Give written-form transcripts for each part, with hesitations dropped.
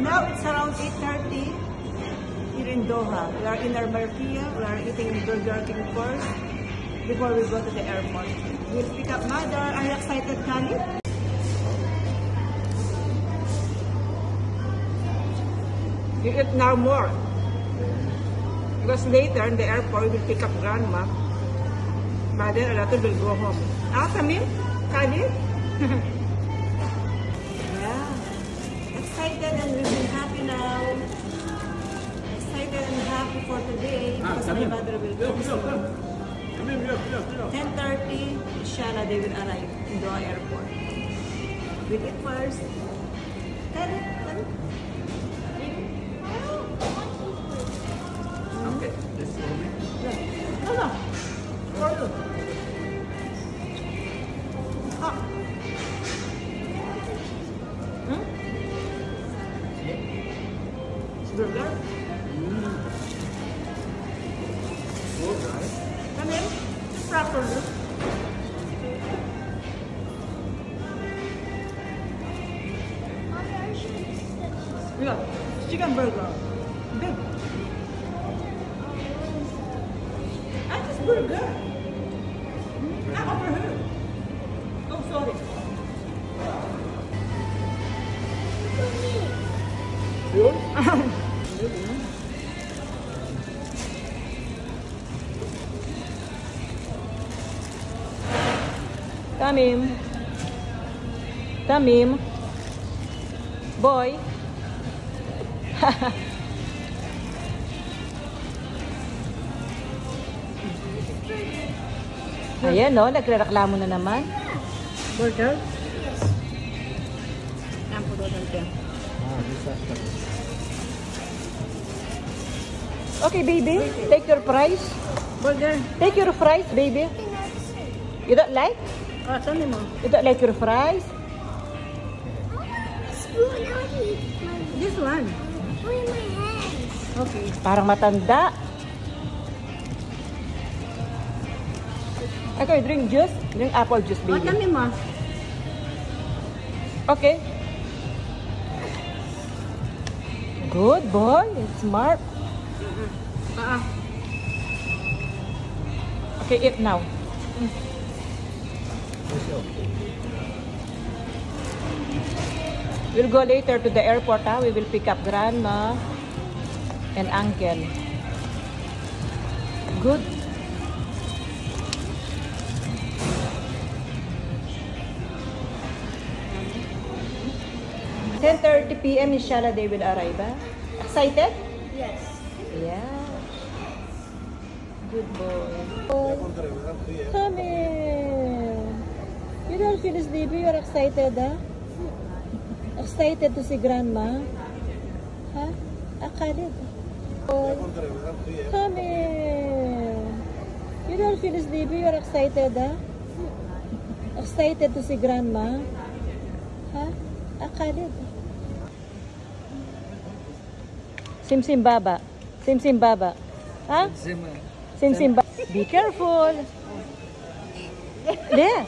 Now it's around 8:30 here in Doha. We are in our Markia. We are eating Burger King first before we go to the airport. We'll pick up Mother. Are you excited, Khalid? We eat now more. Because later in the airport, we will pick up Grandma. Mother and Latul will go home. Ah, Tamim? Khalid? Yeah. Excited and we'll be happy now. Excited and happy for today because my mother will come soon. 10:30, inshallah they will arrive in Doha airport. We'll eat first. Khalid? Okay, this is for me. Hello. For you. Ah. Burger? So nice. Come in. Properly. Yeah. Chicken burger. Big. Ah, this burger. Ah, over here. Oh, sorry. Yun? Tamim. Tamim. Boy. Ayan, no? Nagre-reklamo na naman. Burger? Yan po doon siya. Okay, baby. Take your fries. Burger. Take your fries, baby. You don't like? Oh, tell me more. You don't like your fries? This one. Okay. Parang matanda. Okay, drink juice. Drink apple juice, baby. Oh, tell me more. Okay. Good boy. Smart. Okay, eat now. We'll go later to the airport. We will pick up Grandma and Uncle. Good. At 10:30 p.m. inshallah they will arrive. Excited? Yes. Yeah. Good boy. Oh, come here. You don't feel sleepy? You're excited, huh? Excited to see Grandma? Huh? Khalid. Oh, come here. You don't feel sleepy? You're excited, huh? Excited to see Grandma? Huh? Khalid. Sim baba. Sim baba. Huh? Sim baba. Be careful. Yeah.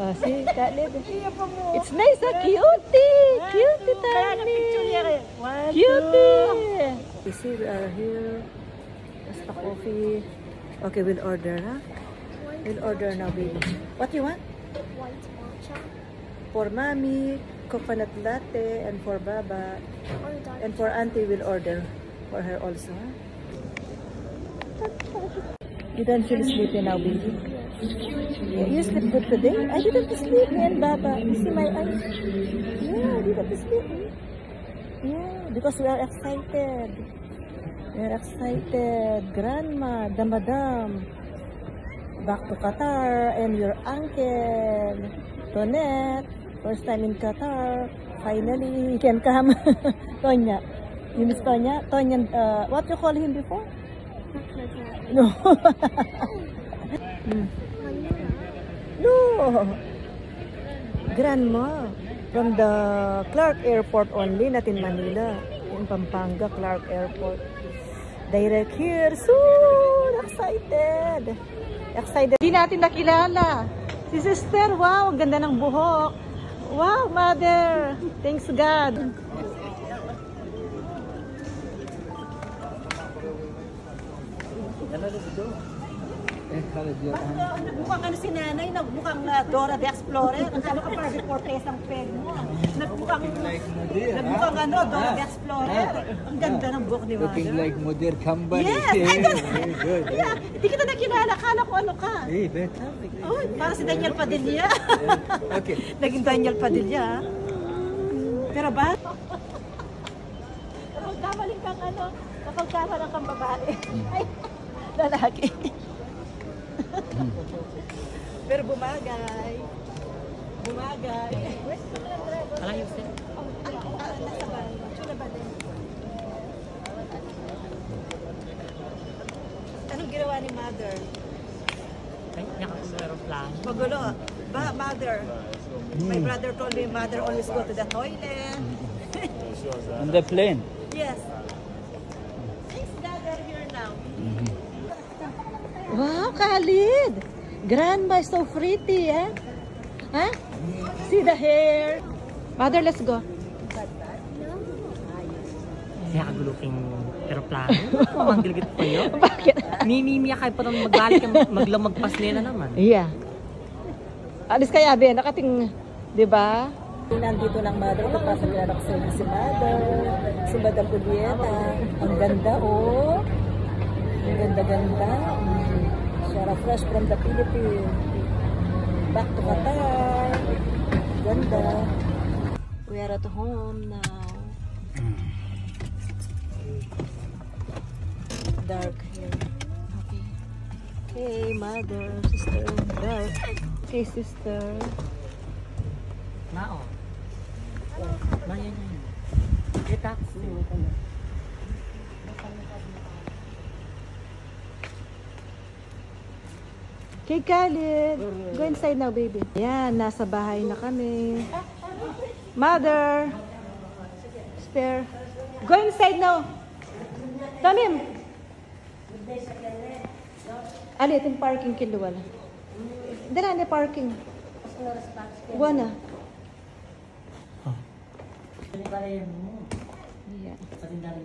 Oh, see, Khalid. It's nice, huh? Cutie. Cutie, tiny. Cutie. You see, we are here. Just a coffee. Okay, we'll order, huh? We'll order now, baby. What you want? White matcha. For mommy, coconut latte, and for Baba. And for auntie, we'll order for her also, huh? You don't feel sleepy now, baby? You sleep good today? I didn't sleep, man, Baba. You see my eyes? Yeah, I didn't sleep. Yeah, because we are excited. We are excited. Grandma, the madam. Back to Qatar. And your uncle, Tonette. First time in Qatar. Finally, he can come. Tonya. You miss Tonya? Tonya, what you call him before? No. No. Grandma. From the Clark Airport only, not in Manila. In Pampanga, Clark Airport. Direct here. Soon. Excited. Excited. Hindi natin nakilala. Si sister, wow, ang ganda ng buhok. Wow, mother. Thanks God. Nagmukhang ano si nanay, nagmukhang Dora the Explorer. Ano ka para reportes ang peg mo? Nagmukhang ano, Dora the Explorer. Ang ganda ng book ni Looking mother. like Mudir Kambal. Yes, I don't. Very good. Yeah, hindi kita nakilala. Kala ko ano ka. Hey, better. Oh, para si Daniel Padilla. Okay. Naging Daniel Padilla. Pero ba? Kapag kamaling kang ano, kapag kamalang kang babae. Ay, lalaki. Pero bumagay. Bumagay. Alam yung set. Nasa ba? Chula ba din? Anong ginawa ni mother? Ay, nakapulero plan. Magulo. Ba, mother? My brother told me mother always go to the toilet. On the plane. Yes. Thanks, Dad. They're here now. Wow, Khalid! Grandma is so pretty, eh? Huh? See the hair? Mother, let's go. Kaya kaguluking aeroplano. Manggilgit pa yun. Bakit? Mimimiya kayo pa nang magbalik, maglamagpas nila naman. Yeah. Alis kaya, Ben. Nakating, di ba? Nandito ng mother ko pa sa pinanakasal si mother. Si Madam Julieta. Ang ganda, oh. Ang ganda-ganda. Shara fresh from the Philippines. Back to Qatar. Ganda. We are at home now. Dark here. Okay. Hey, mother, sister. Dark. Okay, sister. Mao. Mayan na yun. Kita. Okay, Khalid. Go inside now, baby. Yan, nasa bahay na kami. Mother. Sister. Go inside now. Tamim. Ali, itong parking kiluwala. Dala na parking. Buwana. Yeah.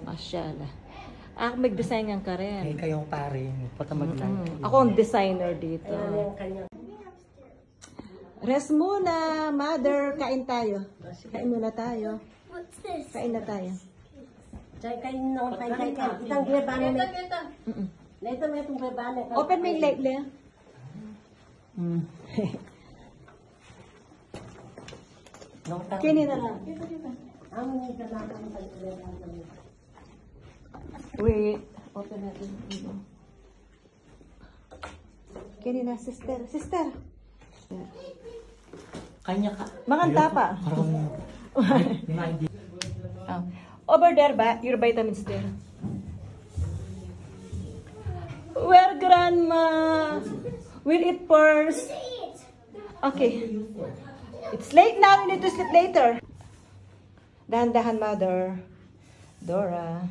Masyala. Ako mag-design ng ka Ay, rin. kayong pare. Patamaglan. Ako ang designer dito. Rest muna, mother. Kain tayo. Kain muna tayo. What's this? Kain na tayo. Open mo yung light, Lea. Kini na lang. Wait. Open natin. Kini na, sister. Sister. Kanya ka. Manganta pa. Oh. Over there ba? Your vitamins there. Where grandma? Will eat first. Okay. It's late now. You need to sleep later. Dahan-dahan, mother. Dora.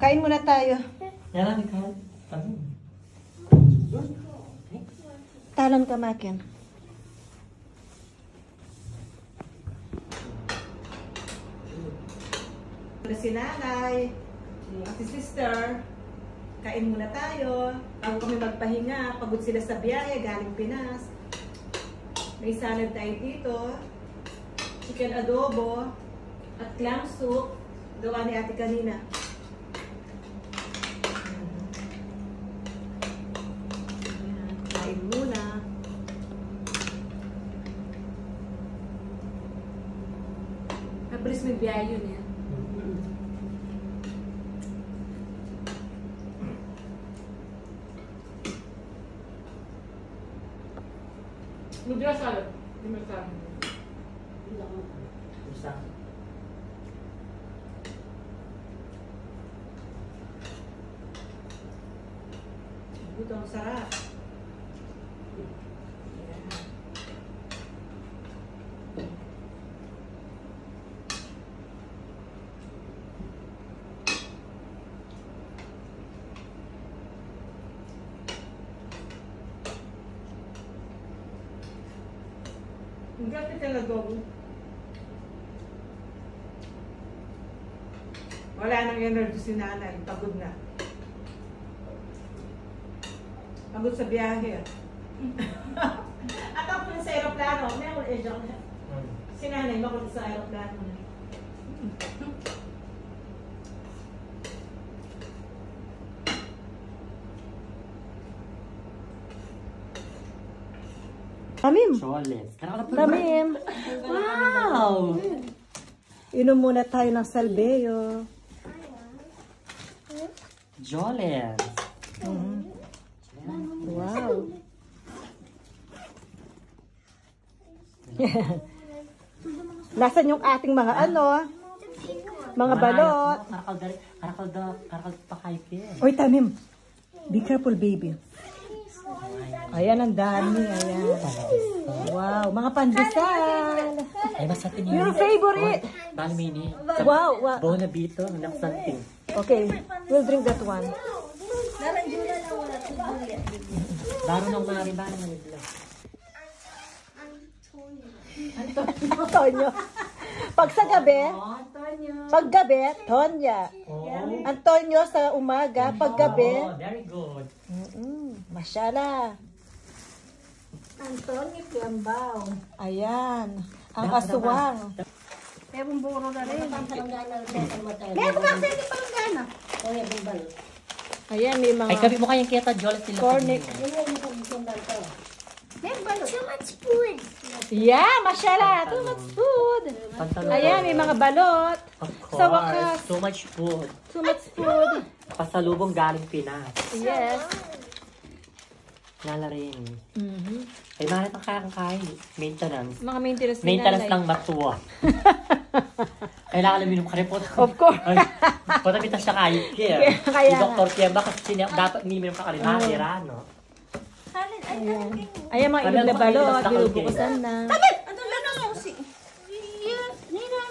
Kain muna tayo. Yan ikaw. Talon ka, Makin. Si nanay, si sister, kain muna tayo. Bago kami magpahinga, pagod sila sa biyahe, galing Pinas. May salad tayo dito. Chicken adobo at clam soup. Gawa ni ate kanina. Ayan, kain muna. Mabilis may biyahe yun yan. Ludia salad. Dime salad. Isa. Ito ang sarap. Hindi, Bakit ka nag-go? Wala nang energy si nanay. Pagod na. Pagod sa biyahe. At ako sa aeroplano. May ako joke. Si nanay, makulit sa aeroplano. Tamim. Choles. Tamim. Wow! Inom muna tayo ng salbeo. Joles. Wow. Nasaan yung ating mga mga balot? Karakal pa kayo kaya. Oy, Tamim. Be careful, baby. Ayan, ang dami. Ayan. Wow, mga pandesal. Ay, masarap yun. Your favorite. Bali, mini. Wow, wow. Bonabito, naksanting. Okay, we'll drink that one. Baro ng mga riba naman nila. Antonio. Pag sa gabi, Tonya. Antonio sa umaga, pag gabi, Oh, very good. Masyala. Antonio Piambao. Ayan, ang aswang. Meron buro na rin. Meron kasi hindi palanggana. Ayan, may mga Ay, kami mo kayang kita, Joles sila. cornic. Meron too much food. Yeah, masyala. Too much food. Pantalon. Ayan, may mga balot. Of Sa course. wakas. So much food. Too much food. Pasalubong galing Pinas. Yes. Nala rin. Mhm. Ay, marit ang kayang Maintenance. Mga maintenance ni Maintenance nanay. lang matuwa. Kailangan namin yung karepot. Of course. Ay, patapitas siya kayo. Kaya Si nga. Dr. Kiemba kasi dapat minimum ka kalimahira, no? Ayan. Ayan, mga Ano inog na ang balot. pagkilos na Binubukusan na. Ano na lang si... Nina,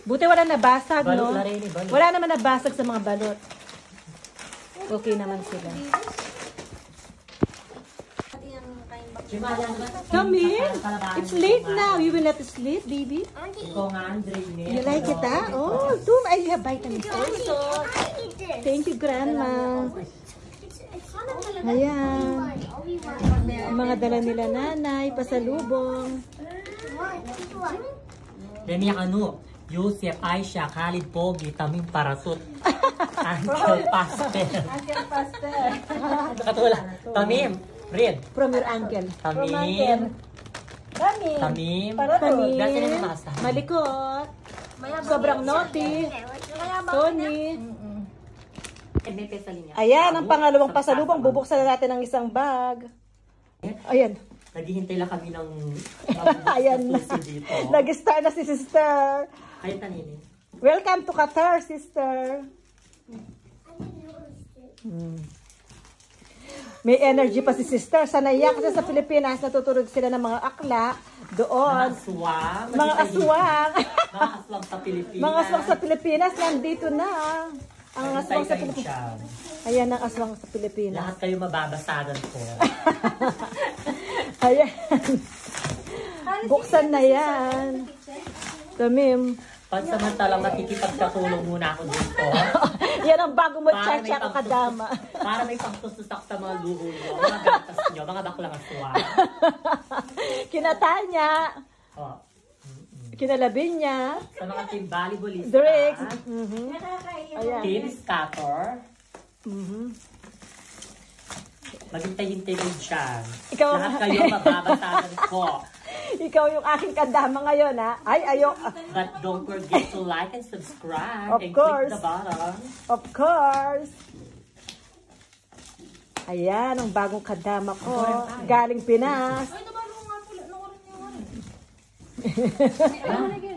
Buti wala nabasag, Balot no? na rin, balot. Wala naman nabasag sa mga balot. Okay naman sila. Come in. It's late now. You will not sleep, baby. Ikaw nga, Andre. You like it, ah? Oh, too. I have vitamins also. Thank you, Grandma. Ayan. Ang mga dala nila nanay, pasalubong. Demi ano, Yusef, Aisha, Khalid, Pogi, Tamim, Parasut, Angel, Pastel. Katulad. Tamim, Red. From your uncle. Tamim. Tamim. Dati na Kami, namasa. malikot. Sobrang naughty. Tony. May pesa linya. Ayan, ang pangalawang pasalubong. Bubuksan na natin ang isang bag. Ayan. Naghihintay lang kami ng Ayan na. susi dito. Nag-star na si sister. Ay, taninin. Welcome to Qatar, sister. May energy pa si sister. Sanaya kasi sa Pilipinas, natutulog sila ng mga akla. Mga Doon. aswang. Mga aswang. Mga aswang sa Pilipinas. Mga aswang sa Pilipinas, nandito na. Ang aswang sa Hintay kayo Pilipinas. siya. Ayan ang aswang sa Pilipinas. Lahat kayo mababasagan ko. Ayan. Buksan na yan. Tamim. Pansamantalang makikipagkatulong muna ako dito. Yan ang bago mo, Para may Chacha o Kadama. Para may pangsususak sa mga luho nyo, mga gatas nyo, mga baklang aswang. Kinatanya. Oh. Kinalabin niya. Sa mga team volleyballista, Drake. Ayan. team scatter, Mhm. maghintay-hintay kayo dyan. Ikaw- Lahat kayo mababasagan ko. Ikaw yung aking kadama ngayon, ha? Ay, ayok. But don't forget to like and subscribe Of and course. click the button. Of course. Ayan, ang bagong kadama ko. Galing Pinas. Ay, nabalo nga pula. Nakuha niyo nga rin.